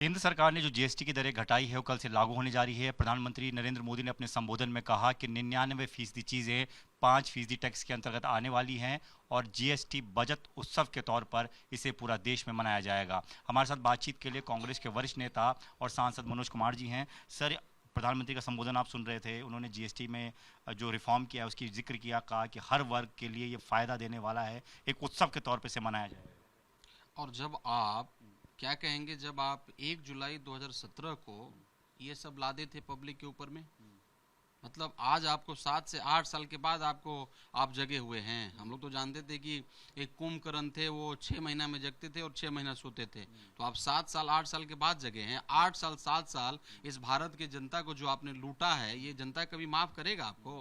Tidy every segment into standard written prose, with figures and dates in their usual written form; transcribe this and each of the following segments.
केंद्र सरकार ने जो जीएसटी की दरें घटाई है वो कल से लागू होने जा रही है। प्रधानमंत्री नरेंद्र मोदी ने अपने संबोधन में कहा कि 99% चीज़ें 5% टैक्स के अंतर्गत आने वाली हैं और जीएसटी बचत उत्सव के तौर पर इसे पूरा देश में मनाया जाएगा। हमारे साथ बातचीत के लिए कांग्रेस के वरिष्ठ नेता और सांसद मनोज कुमार जी हैं। सर, प्रधानमंत्री का संबोधन आप सुन रहे थे। उन्होंने जीएसटी में जो रिफॉर्म किया है उसकी जिक्र किया, कहा कि हर वर्ग के लिए ये फ़ायदा देने वाला है, एक उत्सव के तौर पर इसे मनाया जाएगा। और जब आप क्या कहेंगे, जब आप 1 जुलाई 2017 को ये सब लादे थे पब्लिक के ऊपर में, मतलब आज आपको 7 से 8 साल के बाद आप जगे हुए हैं। हम लोग तो जानते थे कि एक कुंभकर्ण थे, वो 6 महीना में जगते थे और 6 महीना सोते थे। तो आप 7 साल 8 साल के बाद जगे हैं। 8 साल 7 साल इस भारत की जनता को जो आपने लूटा है, ये जनता कभी माफ करेगा आपको?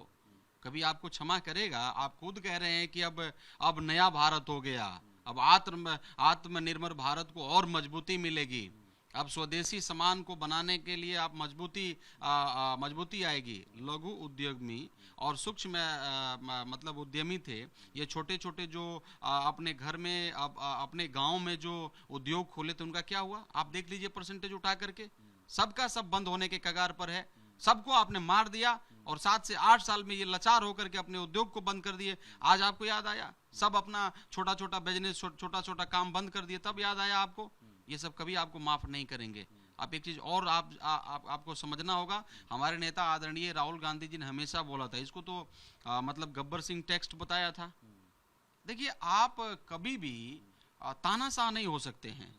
कभी आपको क्षमा करेगा? आप खुद कह रहे हैं कि अब नया भारत हो गया, अब आत्मनिर्भर भारत को और मजबूती मिलेगी, अब स्वदेशी सामान को बनाने के लिए आप मजबूती आएगी। लघु उद्यमी और सूक्ष्म मतलब उद्यमी थे, ये छोटे छोटे जो अपने घर में अपने गांव में जो उद्योग खोले थे, उनका क्या हुआ? आप देख लीजिए परसेंटेज उठा करके, सबका सब बंद होने के कगार पर है। सबको आपने मार दिया और 7 से 8 साल में ये लाचार होकर के अपने उद्योग को बंद कर दिए। आज आपको याद आया? सब अपना छोटा छोटा बिजनेस, छोटा छोटा काम बंद कर दिए, तब याद आया आपको? ये सब कभी आपको माफ नहीं करेंगे। आप एक चीज और आपको समझना होगा, हमारे नेता आदरणीय राहुल गांधी जी ने हमेशा बोला था, इसको तो मतलब गब्बर सिंह टेक्स्ट बताया था। देखिए, आप कभी भी तानाशाह नहीं हो सकते हैं।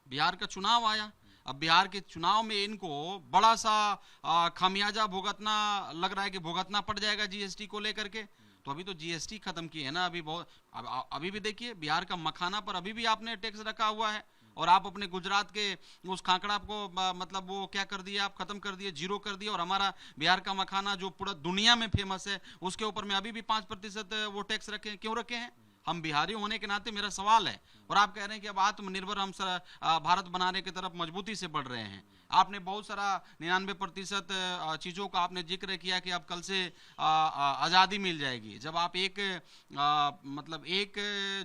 बिहार का चुनाव आया, अब बिहार के चुनाव में इनको बड़ा सा खामियाजा भुगतना लग रहा है कि भुगतना पड़ जाएगा जीएसटी को लेकर के। तो अभी तो जीएसटी खत्म की है ना, अभी भी देखिए बिहार का मखाना पर अभी भी आपने टैक्स रखा हुआ है, और आप अपने गुजरात के उस खाकड़ा को मतलब वो क्या कर दिया, आप खत्म कर दिए, जीरो कर दिया। और हमारा बिहार का मखाना जो पूरा दुनिया में फेमस है, उसके ऊपर में अभी भी 5% वो टैक्स रखे हैं। क्यों रखे हैं? हम बिहारी होने के नाते मेरा सवाल है। और आप कह रहे हैं कि अब आत्मनिर्भर हम भारत बनाने की तरफ मजबूती से बढ़ रहे हैं। आपने बहुत सारा 99% चीज़ों का आपने जिक्र किया कि अब कल से आज़ादी मिल जाएगी। जब आप मतलब 1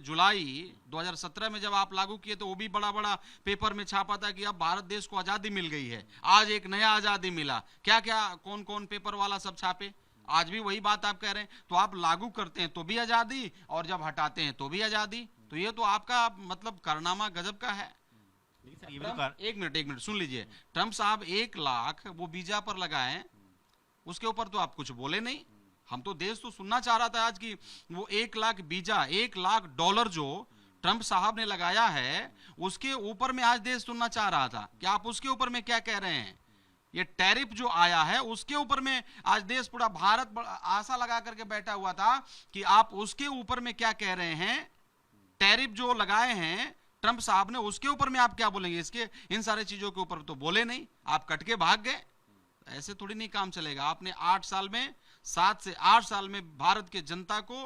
जुलाई 2017 में जब आप लागू किए तो वो भी बड़ा बड़ा पेपर में छापा था कि अब भारत देश को आज़ादी मिल गई है, आज एक नया आज़ादी मिला। क्या क्या कौन कौन पेपर वाला सब छापे? आज भी वही बात आप कह रहे हैं। तो आप लागू करते हैं तो भी आज़ादी, और जब हटाते हैं तो भी आज़ादी। तो ये तो आपका मतलब कारनामा गजब का है। एक मिनट सुन लीजिए। ट्रम्प साहब 1 लाख वो वीजा पर लगाए, उसके ऊपर तो आप कुछ बोले नहीं। हम तो देश तो सुनना चाह रहा था आज की वो 1 लाख वीजा, $1 लाख जो ट्रम्प साहब ने लगाया है, उसके ऊपर में आज देश सुनना चाह रहा था कि आप उसके ऊपर में क्या कह रहे हैं। ये टैरिफ जो आया है उसके ऊपर में आज देश, पूरा भारत आशा लगा करके बैठा हुआ था कि आप उसके ऊपर में क्या कह रहे हैं। टैरिफ जो लगाए हैं ट्रम्प साहब ने, उसके ऊपर में आप क्या बोलेंगे? इसके इन सारे चीजों के ऊपर तो बोले नहीं, आप कट के भाग गए। ऐसे थोड़ी नहीं काम चलेगा। आपने 8 साल में, 7 से 8 साल में भारत के जनता को,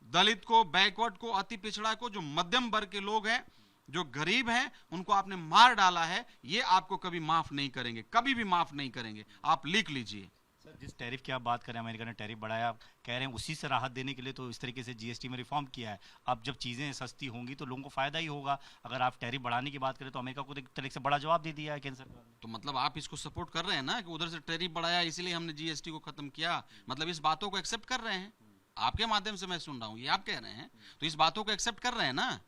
दलित को, बैकवर्ड को, अति पिछड़ा को, जो मध्यम वर्ग के लोग हैं, जो गरीब हैं, उनको आपने मार डाला है। ये आपको कभी माफ नहीं करेंगे, कभी भी माफ नहीं करेंगे। आप लिख लीजिए। सर, जिस टैरिफ की आप बात करें, अमेरिका ने टैरिफ बढ़ाया, आप कह रहे हैं उसी से राहत देने के लिए तो इस तरीके से जीएसटी में रिफॉर्म किया है। अब जब चीज़ें सस्ती होंगी तो लोगों को फायदा ही होगा। अगर आप टैरिफ बढ़ाने की बात करें तो अमेरिका को तो एक तरीके से बड़ा जवाब दे दिया है केंद्र सरकार ने। तो मतलब आप इसको सपोर्ट कर रहे हैं ना कि उधर से टैरिफ बढ़ाया इसलिए हमने जीएसटी को खत्म किया, मतलब इस बातों को एक्सेप्ट कर रहे हैं? आपके माध्यम से मैं सुन रहा हूँ, ये आप कह रहे हैं, तो इस बातों को एक्सेप्ट कर रहे हैं ना?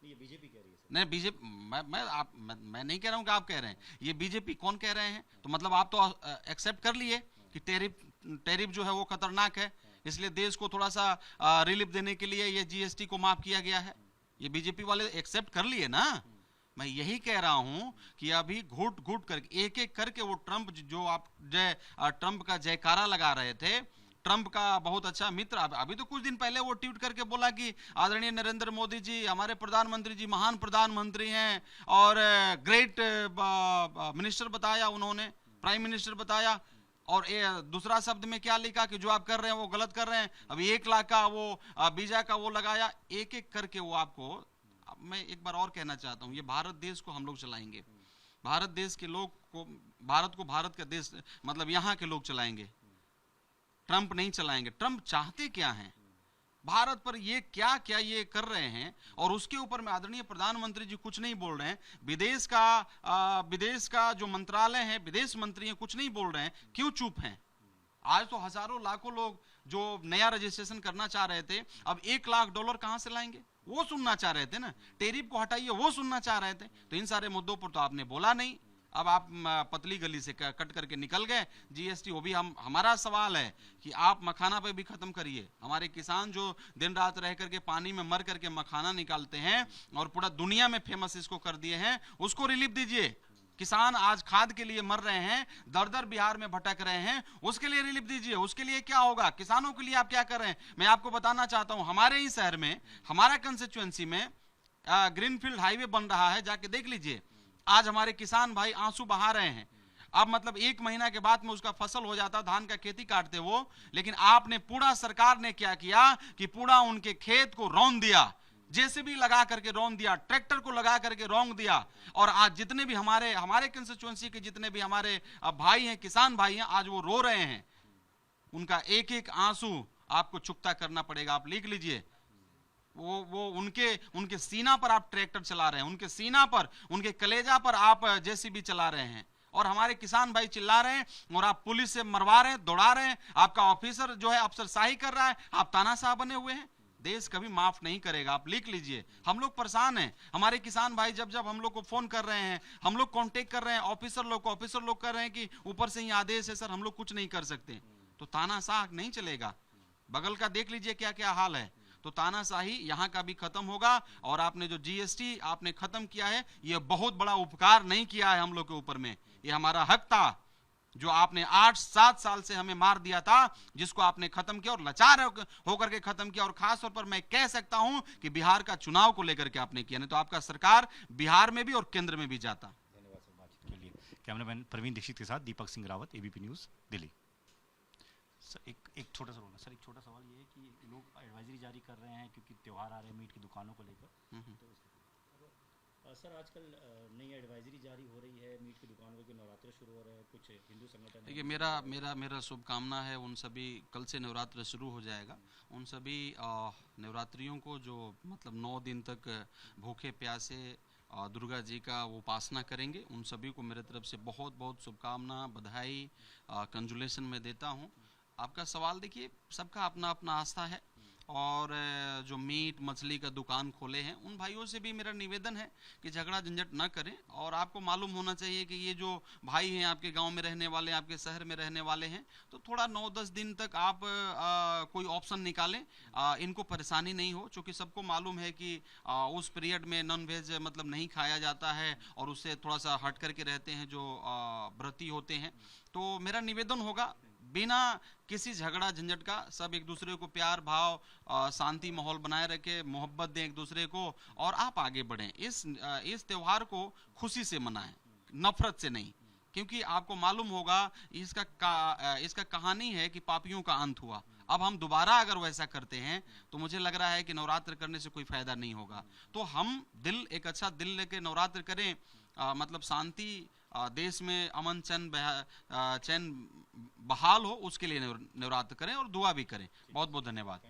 ये बीजेपी कह रही है। नहीं, बीजेपी, मैं नहीं कह रहा हूं कि आप कह रहे हैं, ये बीजेपी कौन कह रहे हैं? तो मतलब आप तो एक्सेप्ट कर लिए कि टैरिफ जो है वो खतरनाक है, इसलिए देश को थोड़ा सा रिलीफ देने के लिए ये जीएसटी को माफ किया गया है। ये बीजेपी वाले एक्सेप्ट कर लिए ना? मैं यही कह रहा हूं कि अभी घुट घुट करके, एक एक करके वो ट्रम्प जो आप ट्रम्प का जयकारा लगा रहे थे, ट्रम्प का बहुत अच्छा मित्र, अभी तो कुछ दिन पहले वो ट्वीट करके बोला कि आदरणीय नरेंद्र मोदी जी हमारे प्रधानमंत्री जी महान प्रधानमंत्री हैं, और ग्रेट मिनिस्टर बताया उन्होंने, प्राइम मिनिस्टर बताया। और दूसरा शब्द में क्या लिखा कि जो आप कर रहे हैं वो गलत कर रहे हैं। अभी 1 लाख का वो वीजा का वो लगाया। एक एक करके वो आपको, मैं एक बार और कहना चाहता हूँ, ये भारत देश को हम लोग चलाएंगे। भारत देश के लोग को, भारत का देश मतलब यहाँ के लोग चलाएंगे, ट्रंप नहीं चलाएंगे। ट्रंप चाहते क्या हैं? भारत पर ये क्या क्या ये कर रहे हैं, और उसके ऊपर में आदरणीय प्रधानमंत्री जी कुछ नहीं बोल रहे हैं। विदेश का जो मंत्रालय है, विदेश मंत्री है, कुछ नहीं बोल रहे हैं। क्यों चुप हैं? आज तो हजारों लाखों लोग जो नया रजिस्ट्रेशन करना चाह रहे थे, अब $1 लाख कहां से लाएंगे, वो सुनना चाह रहे थे ना। टेरिफ को हटाइए, वो सुनना चाह रहे थे। तो इन सारे मुद्दों पर तो आपने बोला नहीं। अब आप पतली गली से कट करके निकल गए। जीएसटी, वो भी हमारा सवाल है कि आप मखाना पे भी खत्म करिए। हमारे किसान जो दिन रात रह करके पानी में मर करके मखाना निकालते हैं और पूरा दुनिया में फेमस इसको कर दिए हैं, उसको रिलीफ दीजिए। किसान आज खाद के लिए मर रहे हैं, दर दर बिहार में भटक रहे हैं, उसके लिए रिलीफ दीजिए। उसके लिए क्या होगा, किसानों के लिए आप क्या कर रहे हैं? मैं आपको बताना चाहता हूं, हमारे ही शहर में, हमारा कंस्टिट्यूएंसी में ग्रीनफील्ड हाईवे बन रहा है, जाके देख लीजिए। आज हमारे किसान भाई आंसू बहा रहे हैं। अब मतलब 1 महीना के बाद में उसका फसल हो जाता, धान का खेती काटते वो, लेकिन आपने पूरा, सरकार ने क्या किया कि पूरा उनके खेत को रौंद दिया, जेसीबी लगा करके रौंद दिया, ट्रैक्टर को लगा करके रौंद दिया। और आज जितने भी हमारे कंस्टिट्यूएंसी के जितने भी हमारे भाई हैं, किसान भाई हैं, आज वो रो रहे हैं। उनका एक एक आंसू आपको चुकता करना पड़ेगा। आप लिख लीजिए, वो उनके सीना पर आप ट्रैक्टर चला रहे हैं, उनके सीना पर, उनके कलेजा पर आप जेसीबी चला रहे हैं, और हमारे किसान भाई चिल्ला रहे हैं, और आप पुलिस से मरवा रहे हैं, दौड़ा रहे हैं। आपका ऑफिसर जो है अफसरशाही कर रहा है, आप तानाशाह बने हुए हैं। देश कभी माफ नहीं करेगा। आप लिख लीजिए, हम लोग परेशान हैं। हमारे किसान भाई जब हम लोग को फोन कर रहे हैं, हम लोग कांटेक्ट कर रहे हैं ऑफिसर लोग कह रहे हैं कि ऊपर से ही आदेश है सर, हम लोग कुछ नहीं कर सकते। तो तानाशाह नहीं चलेगा। बगल का देख लीजिए क्या क्या हाल है। तो तानाशाही यहाँ का भी खत्म होगा। और आपने जो जीएसटी आपने खत्म किया है, ये बहुत बड़ा उपकार नहीं किया है हम लोग के ऊपर में। ये हमारा हक था जो आपने 8-7 साल से हमें मार दिया था, जिसको आपने खत्म किया, और लाचार होकर के खत्म किया। और खास तौर पर मैं कह सकता हूं कि बिहार का चुनाव को लेकर के आपने किया, नहीं तो आपका सरकार बिहार में भी और केंद्र में भी जाता। धन्यवाद सर बातचीत के लिए। कैमरामैन प्रवीण दीक्षित के साथ Deepak Singh Rawat, ABP News, Delhi. Sir एक छोटा सा सर, एक छोटा सवाल ये है कि लोग एडवाइजरी जारी कर रहे हैं क्योंकि त्यौहार आ रहे हैं मीट की दुकानों को लेकर, तो सर आजकल नई एडवाइजरी जारी हो रही है मीट की दुकानों के, नवरात्र शुरू हो रहे हैं, कुछ हिंदू संगठन। देखिए, मेरा शुभकामना है उन सभी, कल से नवरात्र शुरू हो जाएगा, उन सभी नवरात्रियों को जो मतलब 9 दिन तक भूखे प्यासे दुर्गा जी का वो उपासना करेंगे, उन सभी को मेरे तरफ से बहुत बहुत शुभकामना, बधाई, कंजुलेशन में देता हूँ। आपका सवाल देखिए, सबका अपना अपना आस्था है, और जो मीट मछली का दुकान खोले हैं उन भाइयों से भी मेरा निवेदन है कि झगड़ा झंझट न करें। और आपको मालूम होना चाहिए कि ये जो भाई हैं आपके गांव में रहने वाले, आपके शहर में रहने वाले हैं, तो थोड़ा 9-10 दिन तक आप कोई ऑप्शन निकालें, इनको परेशानी नहीं हो। चूँकि सबको मालूम है कि उस पीरियड में नॉन वेज मतलब नहीं खाया जाता है, और उससे थोड़ा सा हट करके रहते हैं जो व्रती होते हैं। तो मेरा निवेदन होगा, बिना किसी झगड़ा झंझट का सब एक दूसरे को प्यार भाव शांति माहौल बनाए रखे, मोहब्बत दें एक दूसरे को, और आप आगे बढ़ें। इस त्योहार को खुशी से मनाएं, नफरत से नहीं। क्योंकि आपको मालूम होगा इसका कहानी है कि पापियों का अंत हुआ। अब हम दोबारा अगर वैसा करते हैं तो मुझे लग रहा है कि नवरात्र करने से कोई फायदा नहीं होगा। तो हम एक अच्छा दिल लेके नवरात्र करें, मतलब शांति देश में अमन चैन बहाल हो, उसके लिए नवरात्र करें और दुआ भी करें। बहुत बहुत धन्यवाद।